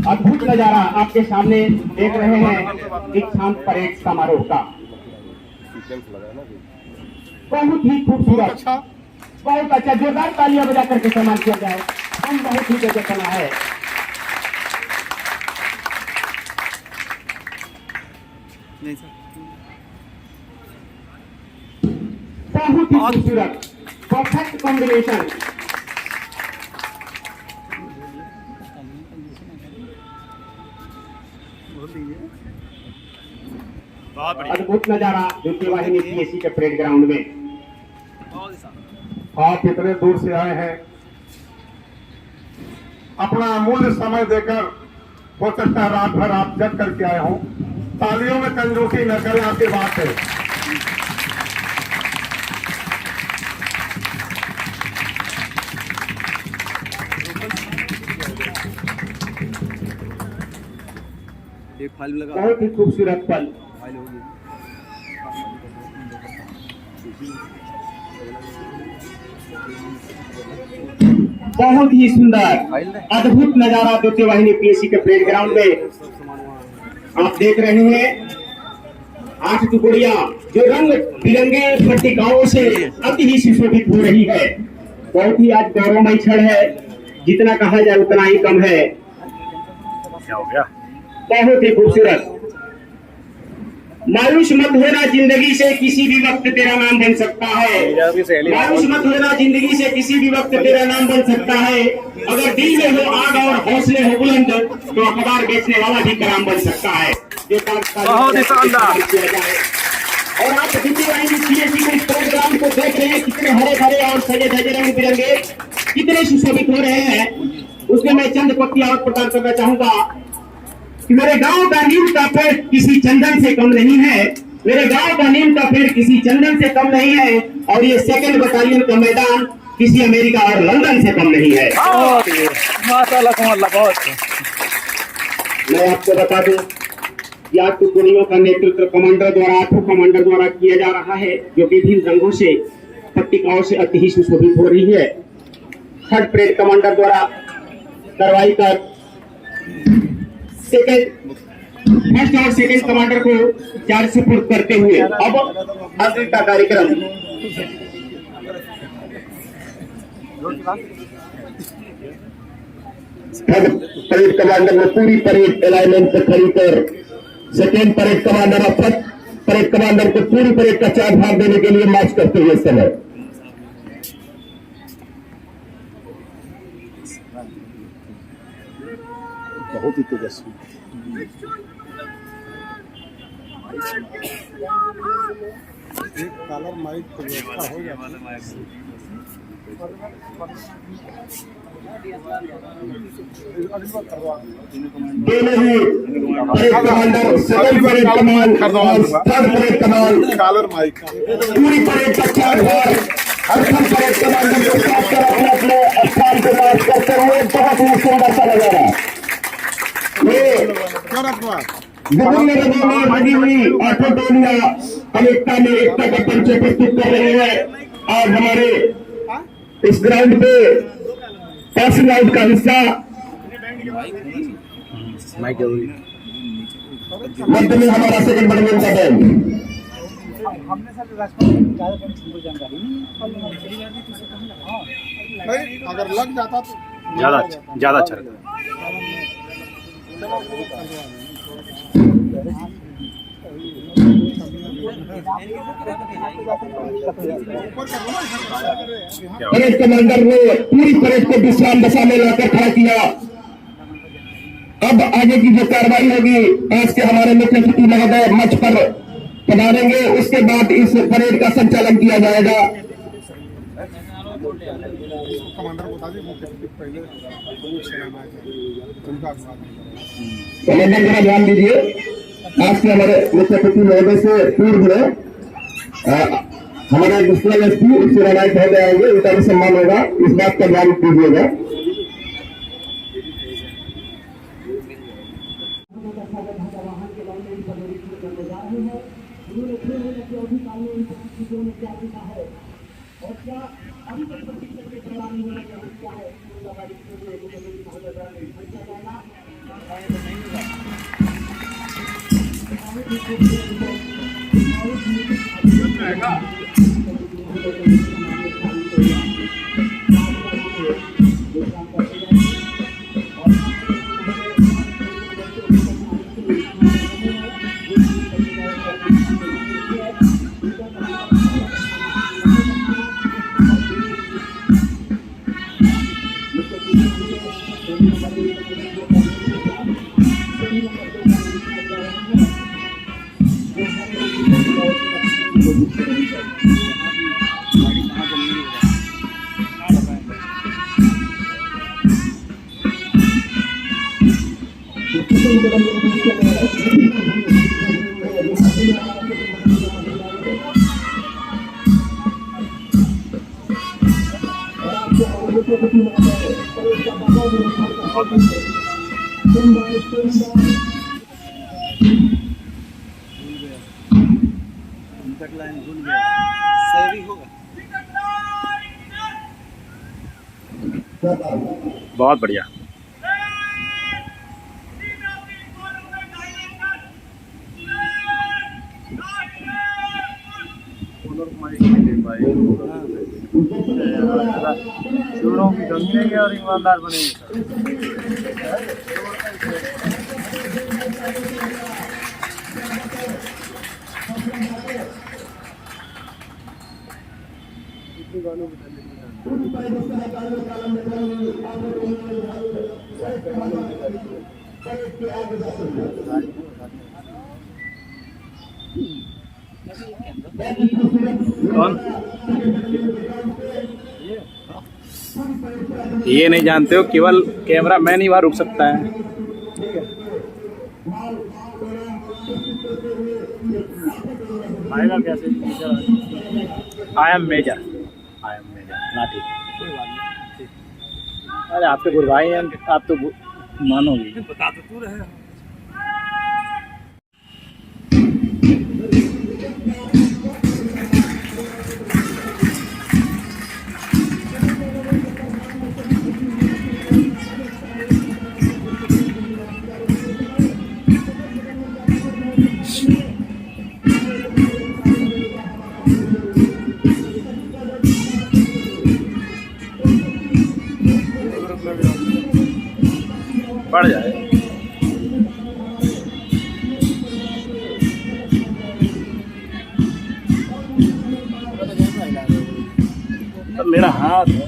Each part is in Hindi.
अद्भुत नजारा आपके सामने देख रहे हैं दीक्षांत परेड समारोह का। बहुत ही खूबसूरत, बहुत अच्छा, जोरदार तालियां बजा करके सम्मान किया जाए। हम बहुत ही गजब बना है। बहुत ही खूबसूरत, परफेक्ट कॉम्बिनेशन। अद्भुत नजारा द्वितीय वाहिनी पीएसी के परेड ग्राउंड में। आप इतने दूर से आए हैं, अपना अमूल्य समय देकर, हो सकता है रात भर आप जग करके आए हों। तालियों में कंजूसी न करें, आपकी बात है। एक फाइल लगा, बहुत ही खूबसूरत पल, फाइल होगी। बहुत ही सुंदर अद्भुत नजारा द्वितीय वाहिनी पीएसी के परेड ग्राउंड में आप देख रहे हैं। 8 टुकड़ियां जो रंग बिरंगे पट्टिकाओं से अति ही सुशोभित हो रही है। बहुत ही आज गौरवमय क्षण है, जितना कहा जाए उतना ही कम है। क्या हो गया? बहुत ही खूबसूरत। मायूस मत होना, जिंदगी से किसी भी वक्त तेरा नाम बन सकता है। मायूस मत होना, जिंदगी से किसी भी वक्त तेरा नाम बन सकता है। अगर दिल में हो आग और हौसले हो बुलंद, तो अखबार बेचने वाला भी कराम बन सकता है। बहुत ही शानदार। और आप द्वितीय वाहिनी पीएसी के इस प्रोग्राम को देख रहे हैं, कितने हरे भरे और सजे धजे रंग बिरंगे कितने सुशोभित हो रहे हैं। उसमें मैं चंद पत्तियां और प्रदान करना चाहूंगा कि मेरे गांव का नीम का पेड़ किसी चंदन से कम नहीं है। मेरे गांव का नीम का पेड़ किसी चंदन से कम नहीं है। और ये 2nd बटालियन का मैदान किसी अमेरिका और लंदन से कम नहीं है। मैं आपको बता दूं, या टुकड़ियों का नेतृत्व कमांडर द्वारा, 8 कमांडर द्वारा किया जा रहा है, जो विभिन्न रंगों से पट्टिकाओं से अति ही सुशोभित हो रही है। 3rd परेड कमांडर द्वारा कार्रवाई कर फर्स्ट और 2nd कमांडर को चार्ज सुपुर्द करते हुए अब आगे का कार्यक्रम। परेड कमांडर ने पूरी परेड अलाइनमेंट से खड़ी कर 2nd परेड कमांडर और 3rd परेड कमांडर को पूरी परेड का चार्ज भाग देने के लिए मार्च करते हुए समय। बहुत ही तेजस्वी। एक कलर माइक की व्यवस्था हो जाए। दोनों ही परेड कमांडर, 2nd परेड कमान और 3rd परेड कमान कलर माइक पूरी परेड का चार्ज भाग हर परेड कमांडर को साथ कर अपने स्थान को मार्च करते हुए बहुत ही सुंदर सा नजारा। विभिन्न रंगों में बनी हुई 8 टोलियां अनेकता में एकता का परिचय प्रस्तुत कर रहे हैं। आज हमारे इस ग्राउंड पे पासिंग आउट का हिस्सा मध्य में हमारा 2nd बटालियन का बैंड। हमने सर जानकारी नहीं, अगर लग जाता तो ज्यादा अच्छा रहता। परेड कमांडर ने पूरी परेड को विश्राम दशा में लाकर खड़ा किया। अब आगे की जो कार्रवाई होगी, आज के हमारे मुख्य अतिथि महोदय मंच पर पधारेंगे, उसके बाद इस परेड का संचालन किया जाएगा। कमांडर जरा ध्यान दीजिए, आज के हमारे मुख्य अतिथि महोदय से पूर्व में हमारे डिस्ट्रिक्ट एसपी शिवरानायक महोदय आएंगे, उनका भी सम्मान होगा, इस बात का ध्यान दीजिएगा। लाइन भूल गया, सही होगा। बहुत बढ़िया। शुरू की कमी नहीं है और ईमानदार बनेंगे। कौन? ये नहीं जानते हो, केवल कैमरा मैन ही वहाँ रुक सकता है। आएगा कैसे? आई एम मेजर लाठी। अरे आपके गुरु भाई हैं, आप तो मानोगे। बता तो तू रहे। बढ़ जाए। तो मेरा हाथ है।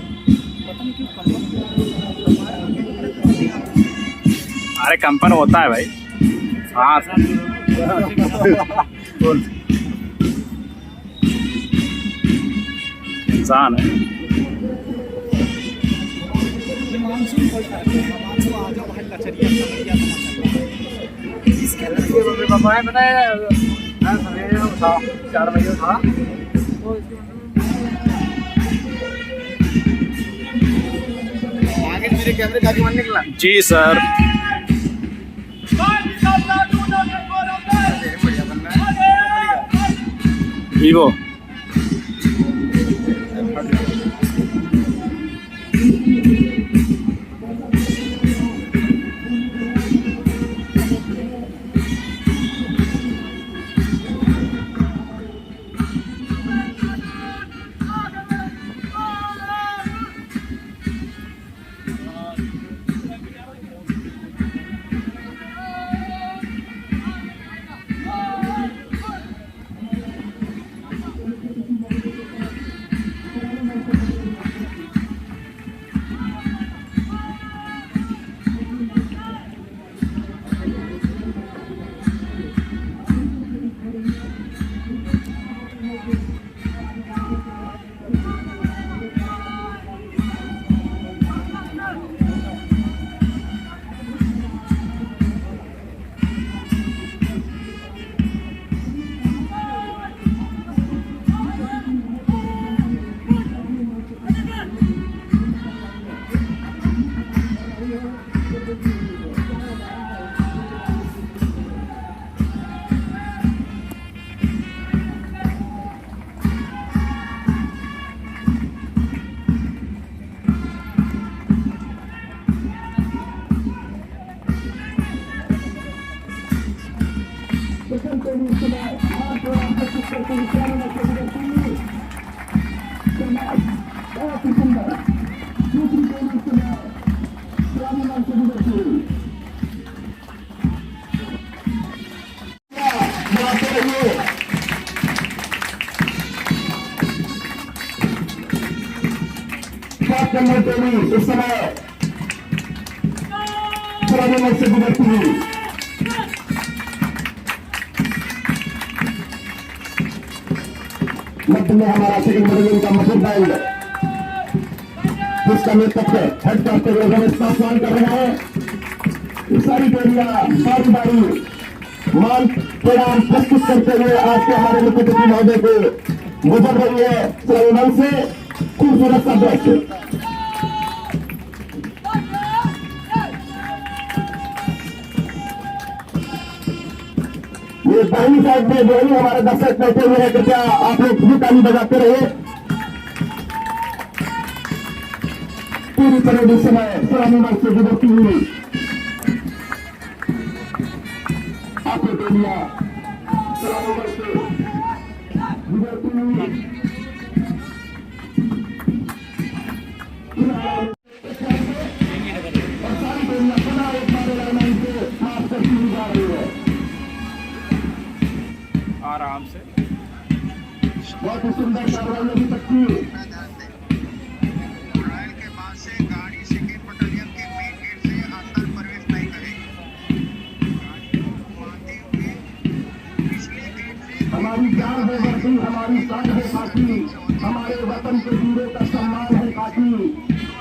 अरे कंपन होता है भाई हाथ। इंसान है। सवेरे उठा 4 बजे उठा आगे मेरे कैमरे का मन निकला। जी सर। वीवो नंबर टोली इस समय नंबर से गुजरती हुई मध्य में हमारा सेकंड बटालियन का मसूद बैंड जिसका नेतृत्व हेड करते हुए रमेश पासवान कर रहे हैं। सारी टोलियां बारी बारी मान प्रणाम प्रस्तुत करते हुए आज के हमारे मुख्यमंत्री महोदय को गुजर रही है श्रवण से खूबसूरत सा दृश्य। ये पहली साइड में जो ही हमारे दर्शक बैठे हुए हैं, कृपया आप लोग भी ताली बजाते रहे। पूरी तरह इस समय श्रवण से गुजरती हुई आपकी टोलियां श्रवण से गुजरती हुई आराम से बहुत ही सुंदर कार्रवाई अभी तक की। रॉयल के बाद से गाड़ी सेकेंड बटालियन के मेन गेट से अंदर प्रवेश नहीं करेगी। गाड़ी को आते हुए पिछले गेट से हमारी जान है वर्दी, हमारी शान है खाकी, हमारे वतन के वीरों का सम्मान है खाकी,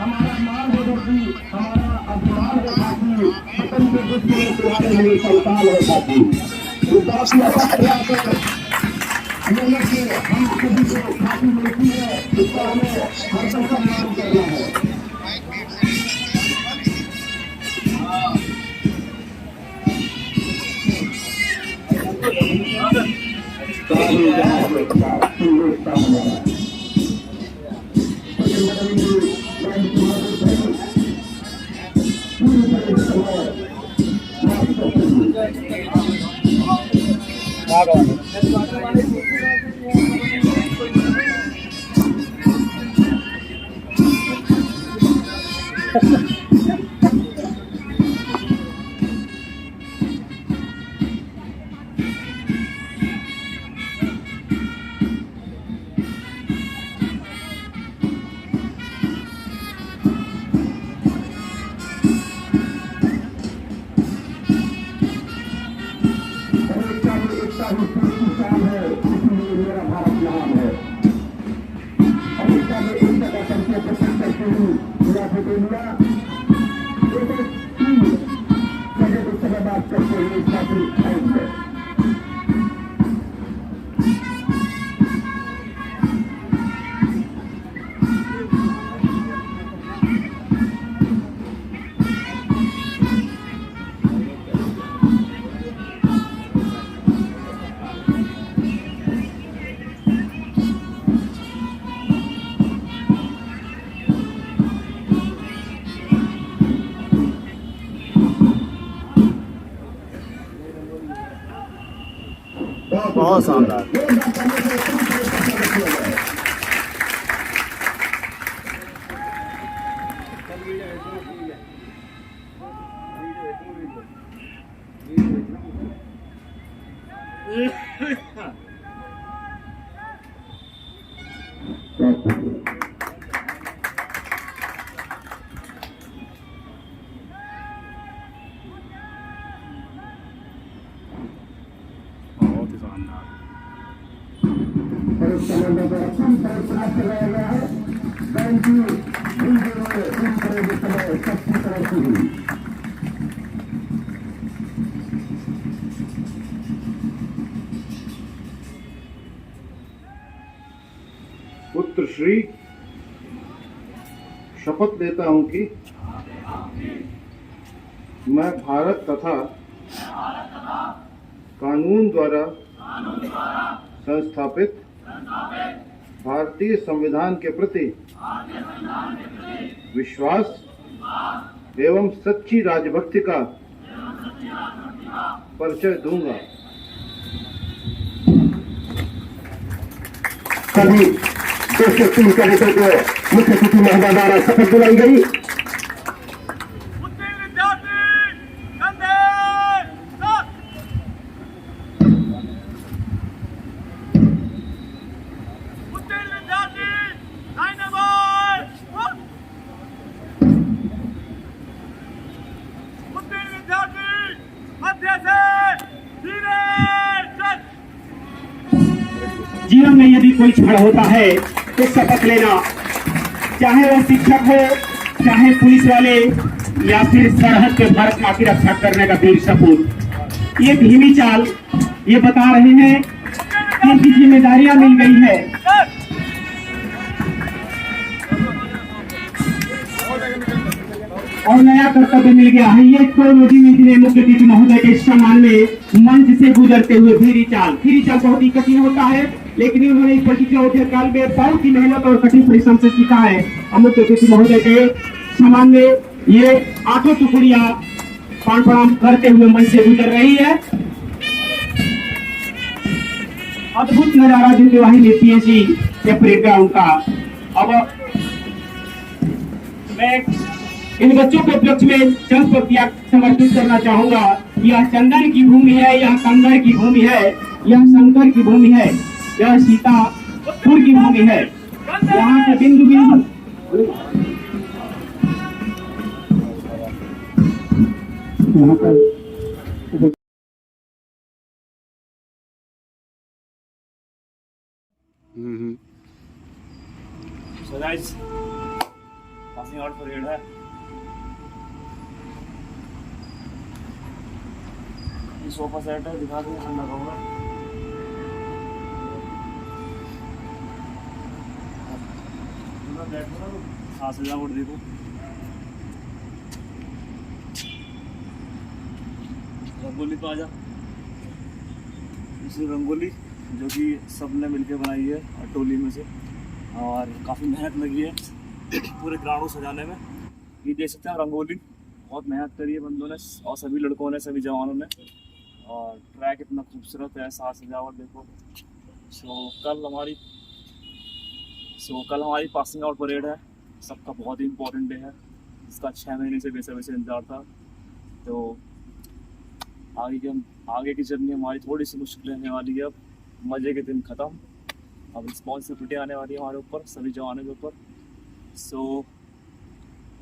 हमारा मान है वर्दी, हमारा अभिमान है खाकी, वतन के दुश्मन तुम्हारे लिए संतान है खाकी। मेहनत से हम सभी को खाकी मिलती है, इसका हमें हरदम सम्मान करना है। बहुत शानदार। बहुत ही शानदार। और इस समय में अच्छी तरह से चलाया गया है। बैंक की इन तरह के समय सबकी तरह से हुई। पुत्र श्री शपथ लेता हूं कि मैं भारत तथा कानून द्वारा संस्थापित भारतीय संविधान के प्रति विश्वास एवं सच्ची राजभक्ति का परिचय दूंगा। सभी 203 कैडेटों को मुख्य अतिथि महोदय द्वारा शपथ दिलाई गई। जीवन में यदि कोई क्षण होता है तो शपथ लेना, चाहे वो शिक्षक हो, चाहे पुलिस वाले, या फिर सरहद पे भारत माँ की रक्षा करने का वीर सपूत। ये धीमी चाल ये बता रहे हैं कि इनकी जिम्मेदारियां मिल गई है। और नया कर्तव्य मिल गया है। ये कोरोजी नीति ने मुख्य अतिथि महोदय के सम्मान में मंच से गुजरते हुए धीरी चाल बहुत ही कठिन होता है, लेकिन उन्होंने इस प्रशिक्षण काल में बहुत ही मेहनत और कठिन परिश्रम से सीखा है। मुख्य अतिथि महोदय के सम्मान में ये 8 टुकड़ियां प्रणाम करते हुए मंच से गुजर रही है। अद्भुत नजारा दिल्ली पीएसी के परेड ग्राउंड का। अब मैं इन बच्चों के उपलक्ष्य में चंद पंक्तियां समर्पित करना चाहूंगा। यह चंदन की भूमि है, यह कंगर की भूमि है, यह शंकर की भूमि है, यह सीतापुर की भूमि है। यहाँ से बिंदु बिंदु यहाँ पर So guys, passing out parade है। ये सोफा सेट है, दिखा दें ठंडा होगा। हाँ सजावट देखो, रंगोली तो आजा। दूसरी रंगोली जो कि सबने मिलकर बनाई है टोली में से, और काफ़ी मेहनत लगी है पूरे ग्राउंड को सजाने में। ये देख सकते हैं रंगोली बहुत मेहनत करी है बंदों ने, और सभी लड़कों ने, सभी जवानों ने। और ट्रैक इतना खूबसूरत है, साथ सजावट देखो। कल हमारी पासिंग आउट परेड है। सबका बहुत ही इम्पोर्टेंट डे है, इसका 6 महीने से बेसे इंतजार था। तो आगे की जर्नी हमारी थोड़ी सी मुश्किल रहने वाली है। अब मज़े के दिन ख़त्म, अब रिस्पॉन्सिबिलिटी आने वाली है हमारे ऊपर, सभी जवानों के ऊपर। सो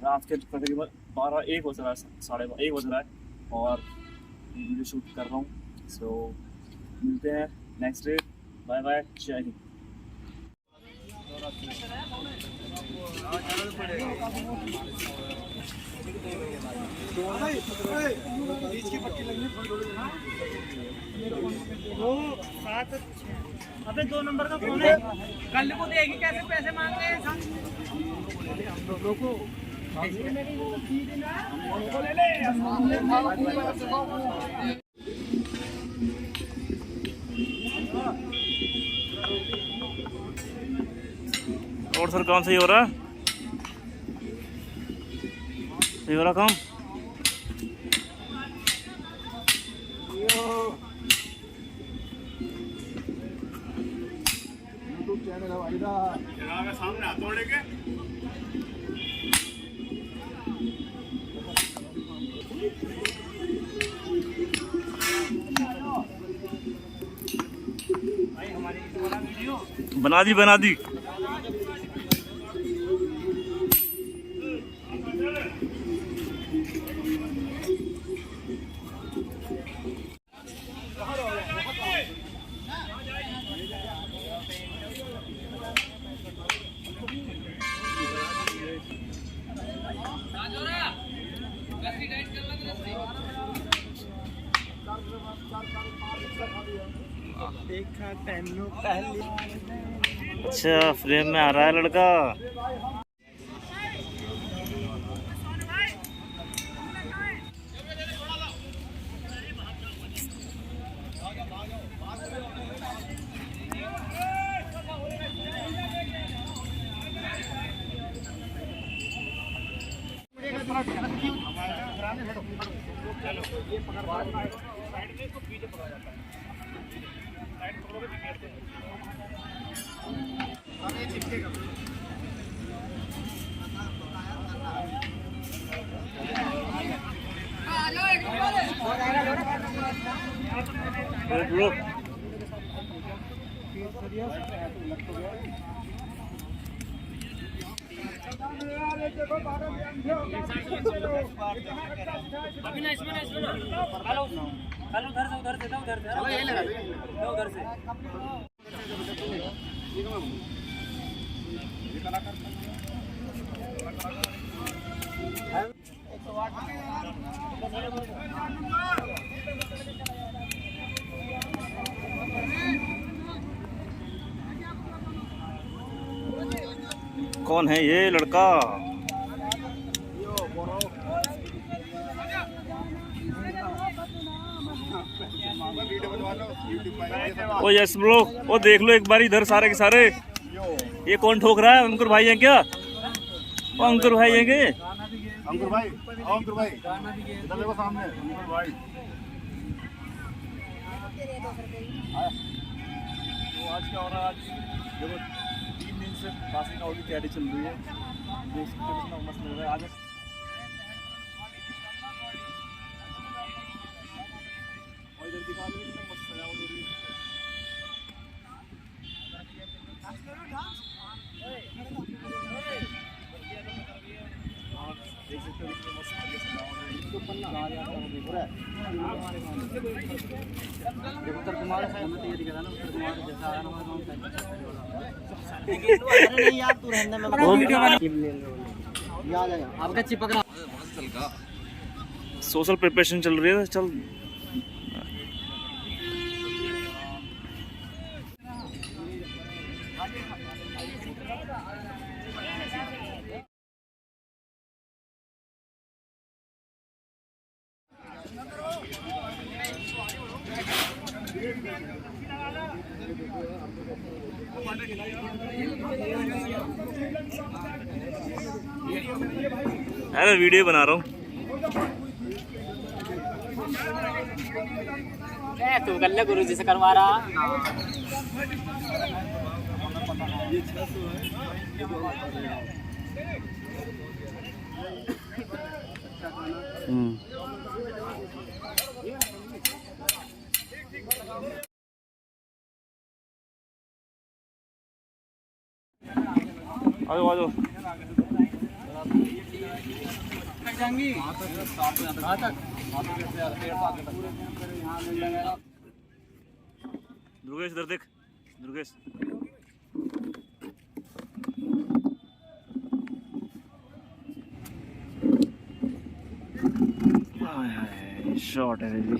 रात के तकरीबन 12-1 बज रहा है, 1:30 बज रहा है, और वीडियो शूट कर रहा हूँ। सो मिलते हैं नेक्स्ट डे। बाय बाय, जय हिंद। अबे 2 नंबर का फोन है, कल को देगी कैसे पैसे मांग रहे हैं। और सर काम सही हो रहा है? सही हो रहा काम? सामने हाथ जोड़े के बना दी। देखा तेनू पहली। अच्छा, फ्रेम में आ रहा है लड़का। ये पकड़ साइड में तो पीछे पकड़ा जाता है, साइड पकड़ोगे तो गिरते हैं। ब्रो कौन है ये लड़का? ओ यस ब्रो, वो देख लो एक बार इधर सारे के सारे। ये कौन ठोक रहा है? अंकुर भाई हैं क्या? वो अंकुर भाई हैं क्या? अंकुर भाई, अंकुर भाई इधर देखो सामने, अंकुर भाई। तो आज क्या हो रहा है? आज देखो 3 दिन से फांसी का की तैयारी चल रही है। कितना मस्त लग रहा है आज। और इधर दिखा लो कितना मस्त सजावट हो रही है। देख सकते हो कितनी मस्त तरीके से सजावट है। इसको पन्ना आ जाता है देख रहा है। देखो उत्तर कुमार है, हमें तो ये दिखा था ना उत्तर कुमार जैसा आया ना अरे नहीं यार, तू रहने में वीडियो बना याद आया आपका चिपक रहा। सोशल प्रिपरेशन चल रही है। चल अरे वीडियो बना रहा हूँ। तू कर ले, गुरु जी से करवा रहा। आ जाओ। दुर्गेश इधर देख, दुर्गेश। शॉट है जी।